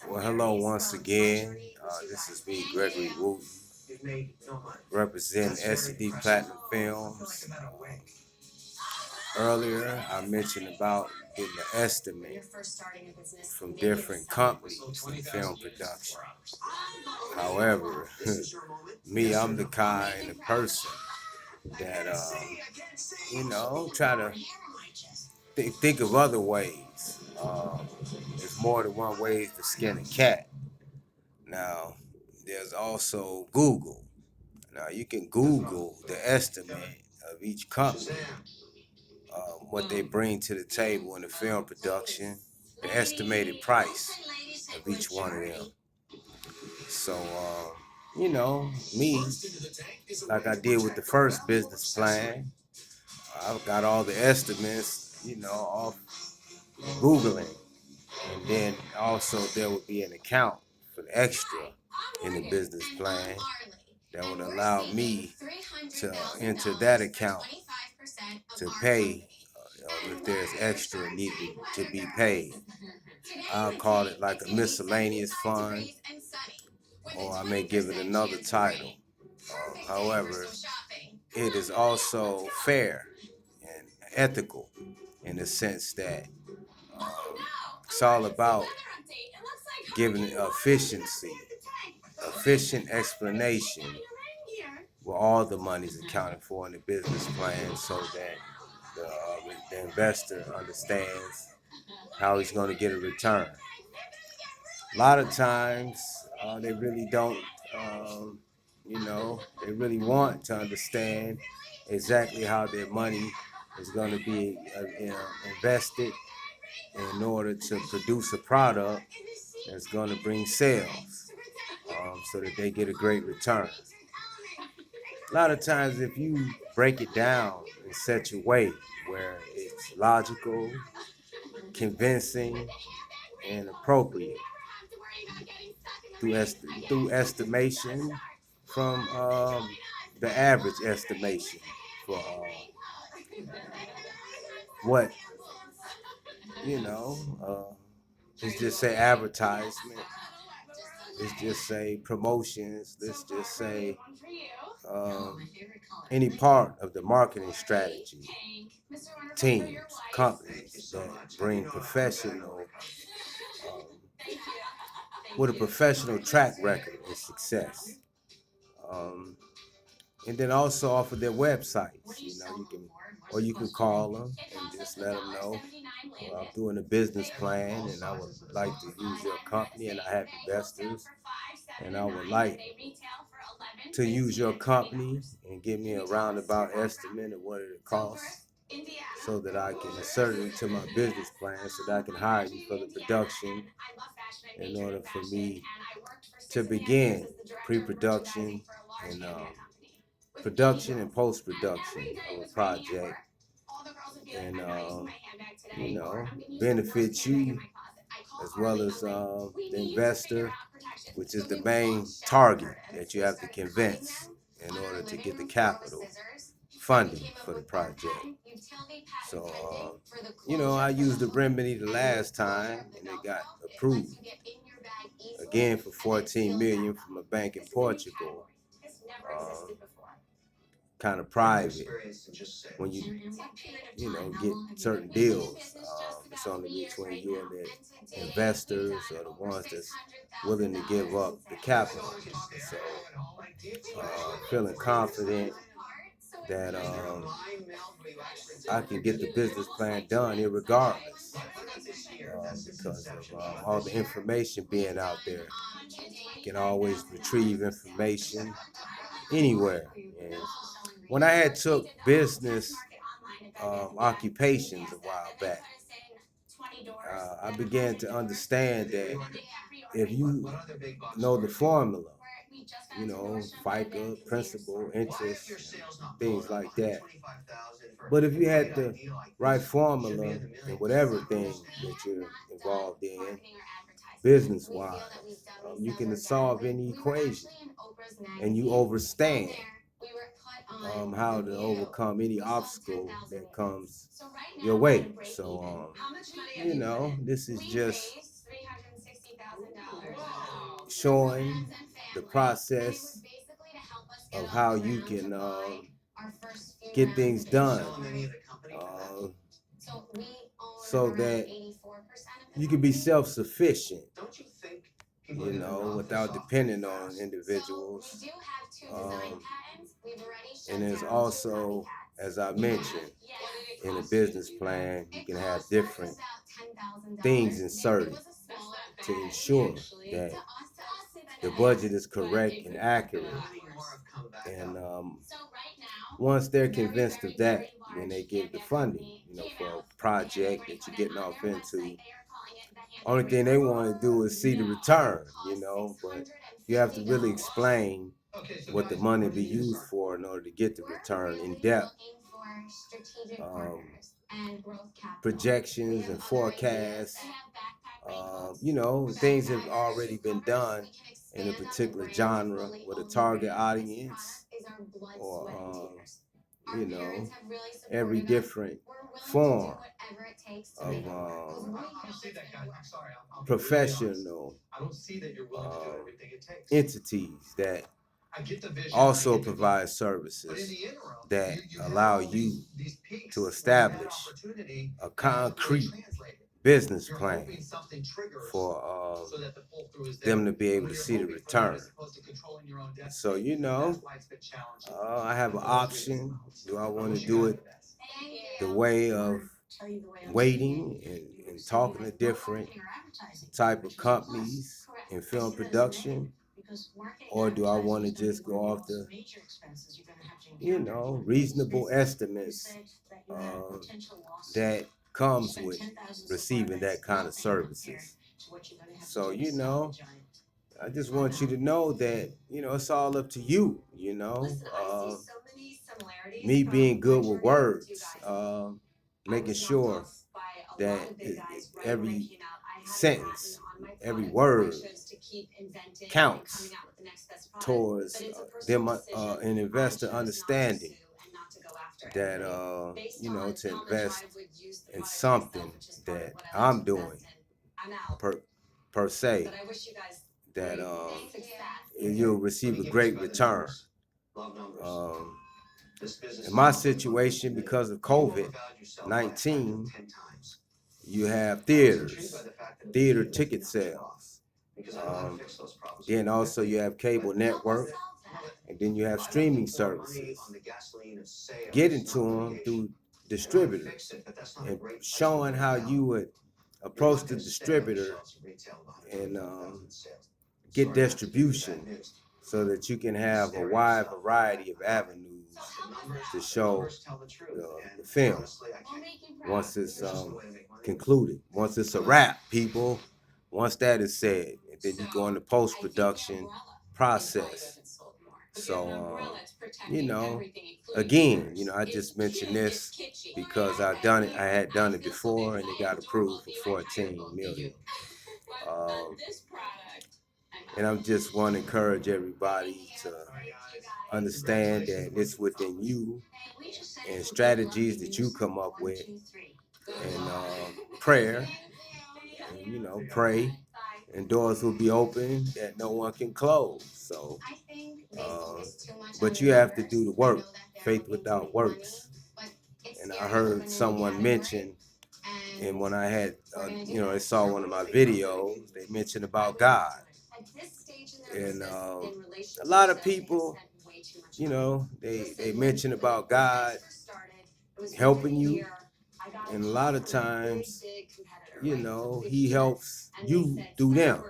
Well, hello once again. This is me, Gregory Wooten, representing S&D Platinum Films. Earlier, I mentioned about getting an estimate from different companies in film production. However, I'm the kind of person that, try to think of other ways. There's more than one way to skin a cat. Now, there's also Google. Now, you can Google the estimate of each company, what they bring to the table in the film production, the estimated price of each one of them. So, me, like I did with the first business plan, I've got all the estimates, off Googling. And then also there would be an account for the extra in the business plan that would allow me to enter that account to pay if there's extra needed to be paid. I'll call it like a miscellaneous fund, or I may give it another title. However, it is also fair and ethical in the sense that um, it's all about giving efficient explanation where all the money is accounted for in the business plan so that the investor understands how he's going to get a return. A lot of times, they really don't, they really want to understand exactly how their money is going to be invested in order to produce a product that's going to bring sales, so that they get a great return. A lot of times, if you break it down in such a way where it's logical, convincing, and appropriate through estimation from the average estimation for what, you know, let's just say advertisement, let's just say promotions, let's just say um, any part of the marketing strategy, teams, companies that bring um, with a professional track record of success. Um, and then also off of their websites, you can call them and just let them know, well, I'm doing a business plan and I would like to use your company and I have investors and I would like to use your company and give me a roundabout estimate of what it costs so that I can insert it into my business plan so that I can hire you for the production in order for me to begin pre-production and production and post-production of a project and benefit you as well as the investor, which is the main target that you have to convince in order to get the capital funding for the project. So, I used the remedy the last time and it got approved again for 14 million from a bank in Portugal. Um, kind of private when get certain deals. It's only between you and the investors or the ones that's willing to give up the capital. So, feeling confident that I can get the business plan done irregardless, because of all the information being out there. You can always retrieve information anywhere. And when I had took business occupations a while back, I began to understand that if you know the formula, FICA, principal, interest, things like that. But if you had the right formula in whatever thing that you're involved in, business-wise, you can solve any equation and you understand how to overcome any obstacle that comes your way. So, this is just showing the process of how you can get things done, uh, so that you can be self-sufficient, without depending on individuals. Um, and there's also, as I mentioned, in a business plan, you can have different things inserted to ensure that the budget is correct and accurate. And once they're convinced of that, then they give the funding, for a project that you're getting off into. Only thing they want to do is see the return, but you have to really explain what the money be used for in order to get the return in depth. Projections and forecasts, things have already been done in a particular genre with a target audience, or every different form of professional entities that also provide services that allow you to establish a concrete business plan for them to be able to see the return. So, I have an option. Do I want to do it the way of waiting and talking to different type of companies in film production, or do I want to just go off the reasonable estimates that comes with receiving that kind of services? So I just want you to know that it's all up to you. Me being good with words, making sure that every sentence, every word counts towards them, an investor understanding that to invest in something that I'm doing per se, that you'll receive a great return. Um, in my situation, because of COVID-19, you have theater ticket sales. Then also you have cable network, and then you have streaming services. Getting to them through distributors and showing how you would approach the distributor and get distribution so that you can have a wide variety of avenues to show the film once it's concluded, once it's a wrap, people. Once that is said, and then you go into post-production process. So, again, I just mentioned this because I've done it. I had done it before, and it got approved for 14 million. And I'm just want to encourage everybody to understand that it's within you and strategies that you come up with, and prayer, and pray, and doors will be open that no one can close. So, but you have to do the work. Faith without works. And I heard someone mention, and when I had, they saw one of my videos, they mentioned about God. And a lot of people, they mention about God helping you, and a lot of times, he helps you through them.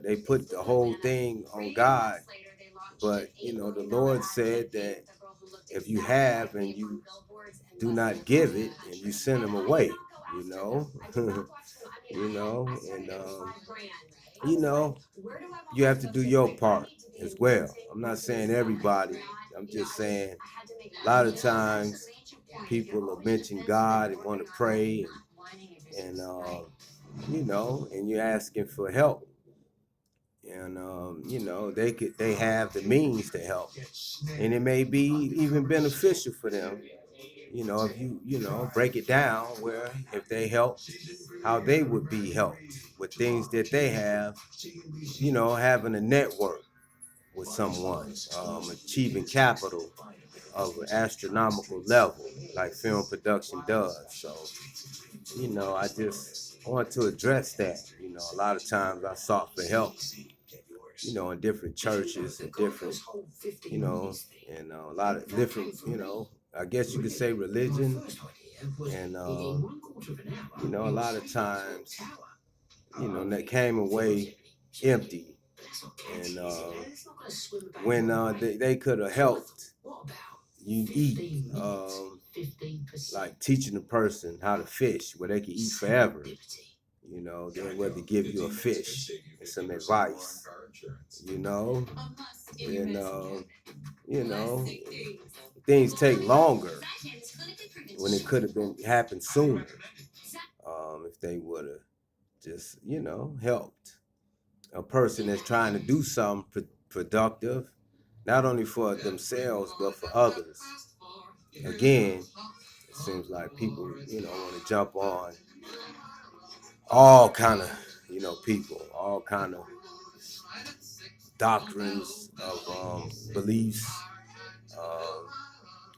They put the whole thing on God, but the Lord said that if you have and you do not give it, and you send them away, and you have to do your part as well. I'm not saying everybody. I'm just saying a lot of times people will mention God and want to pray, and and you're asking for help, and they have the means to help, and it may be even beneficial for them, if break it down where if they help, how they would be helped with things that they have, having a network with someone, achieving capital of an astronomical level like film production does. So, I just want to address that. A lot of times I sought for help, in different churches and different, and a lot of different, I guess you could say religion. And, a lot of times, that came away empty. And when they could have helped you eat, like teaching a person how to fish where they can eat forever, then whether give you a fish and some advice, and, things take longer when it could have been happened sooner, if they would have just, helped a person that's trying to do something productive, not only for themselves, but for others. Again, it seems like people, want to jump on all kind of, people, all kind of doctrines of beliefs. Um,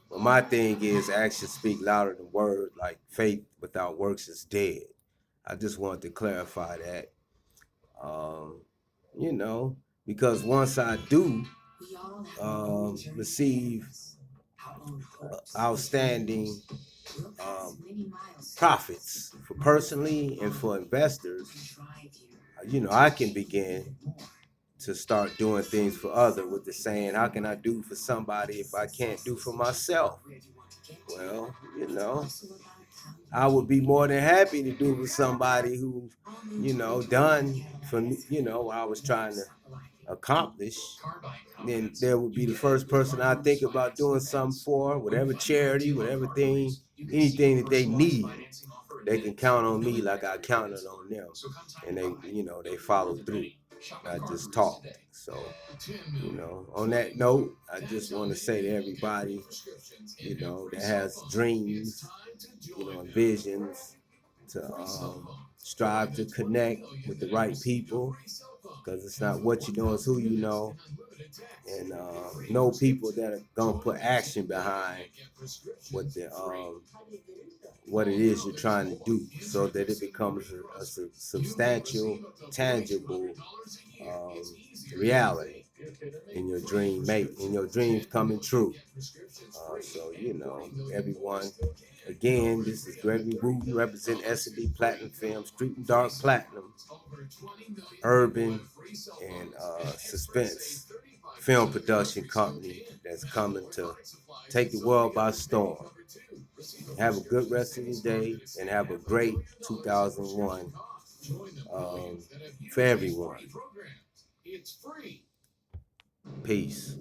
but my thing is actions speak louder than words, like faith without works is dead. I just wanted to clarify that. Um, you know, because once I do receive outstanding profits for personally and for investors, I can begin to start doing things for others with the saying, how can I do for somebody if I can't do for myself? Well, I would be more than happy to do for somebody who, done for me, what I was trying to accomplish. Then there would be the first person I think about doing something for, whatever charity, whatever thing, anything that they need. They can count on me like I counted on them, and they follow through, not just talk. So, on that note, I just want to say to everybody, that has dreams, and visions, to strive to connect with the right people, because it's not what you know, it's who you know, and know people that are gonna put action behind what it is you're trying to do, so that it becomes a substantial, tangible reality in your in your dreams coming true. So, everyone, again, this is Gregory Wooten, represent S&D Platinum Film, Street and Dark Platinum, Urban, and Suspense film production company that's coming to take the world by storm. Have a good rest of your day and have a great 2001 for everyone. Peace.